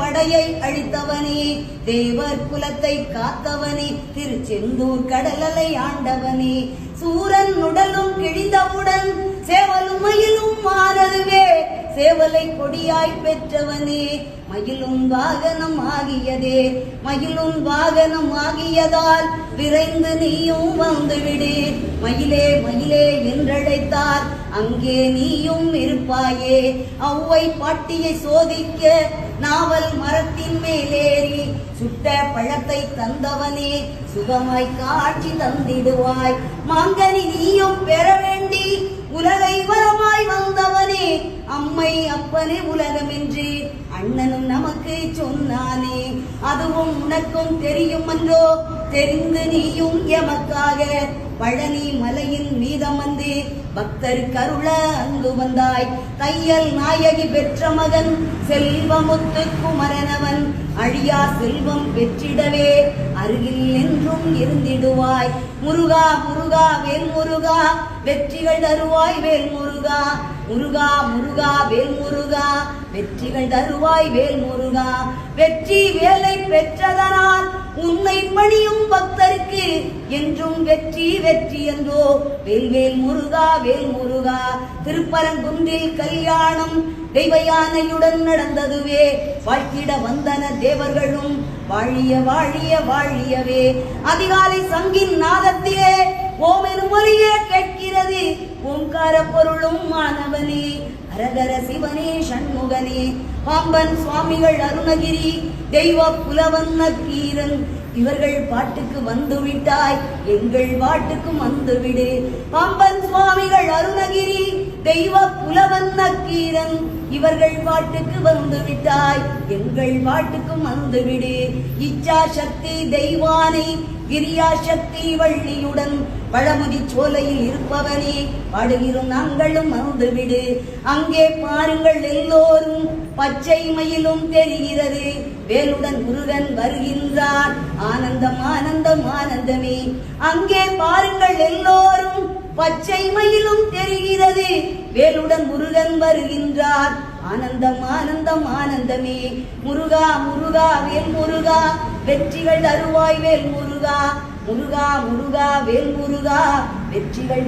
படையை அழித்தவனே, தேவர் குலத்தை காத்தவனே, திருச்செந்தூர் கடலலை ஆண்டவனே, சூரன் உடலும் கிழிந்தவுடன் சேவலும் மயிலும் மாறதுவே, சேவலை கொடியாய் பெற்றவனே, மயிலும் வாகனம் ஆகியதே, மயிலும் வாகனம் ஆகியதால் விரைந்து நீயும் வந்துவிடு, மயிலே மயிலே என்றழைத்தார் அங்கே நீயும் இருப்பாயே, ஔவை பாட்டியை சோதிக்க நாவல் மரத்தின் மேலேறி சுட்ட பழத்தை தந்தவனே, சுகமாய் காட்சி தந்திடுவாய், மாங்கனி நீயும் பெற வேண்டி உலகை வரமாய் வந்தவனே, அம்மை அப்பனே உலகமென்று அண்ணனும் நமக்கு சொன்னானே, அதுவும் உனக்கும் தெரியும் என்றோ, தெரிந்து நீயும் எமக்காக பழனி மலையின் மீதம் வந்து பக்தர் கருள அங்கு வந்தாய், தையல் நாயகி பெற்ற மகன் செல்வமுத்து குமரனவன் அழியா செல்வம் பெற்றிடவே அருகில் என்றும் இருந்திடுவாய், முருகா முருகா வேல் முருகா வெற்றிகள் தருவாய் வேல் முருகா, முருகா முருகா வேல் முருகா வெற்றிகள் தருவாய் வேல் முருகா, வெற்றி வேலை பெற்றதனால் உன்னை பணியும் பக்தருக்கு என்றும் வெற்றி வெற்றி என்றோ, வேல்வேல் முருகா வேல் முருகா. திருப்பரங்குன்றில் கல்யாணம் தெய்வ யானையுடன் நடந்ததுவே, வாழ்த்திட வந்தன தேவர்களும் வாழிய வாழிய வாழியவே, அதிகாலை சங்கின் நாதத்திலே ஓமெனும் ஒலியே கேட்கிறது, ஓங்கார பொருளும் மாணவனே, ஹரஹர சிவனே சண்முகனே, பாம்பன் சுவாமிகள் அருணகிரி தெய்வ புலவன் நக்கீரன் இவர்கள் பாட்டுக்கு வந்து விட்டாய், எங்கள் பாட்டுக்கும் வந்துவிடு, பாம்பன் சுவாமிகள் அருணகிரி தெய்வ புலவன் நக்கீரன் இவர்கள் பாட்டுக்கு வந்து விட்டாய், எங்கள் பாட்டுக்கும் வந்துவிடு, இச்சா சக்தி தெய்வானை கிரியா சக்தி வள்ளியுடன் பழமுதி சோலையில் இருப்பவனே, பாடுகிறோம் நாங்களும் வந்துவிடு, அங்கே பாருங்கள் எல்லோரும் பச்சை மயிலும் தெரிகிறது, வேலுடன் முருகன் வருகின்றார், ஆனந்தம் ஆனந்தம் ஆனந்தமே, அங்கே பாருங்கள் எல்லோரும் பச்சை மயிலும் தெரிகிறது, வேலுடன் முருகன் வருகின்றார், ஆனந்தம் ஆனந்தம் ஆனந்தமே, முருகா முருகா வேல் முருகா வெற்றிகள் தருவாய் வேல் முருகா, முருகா முருகா வேல் முருகா வெற்றிகள்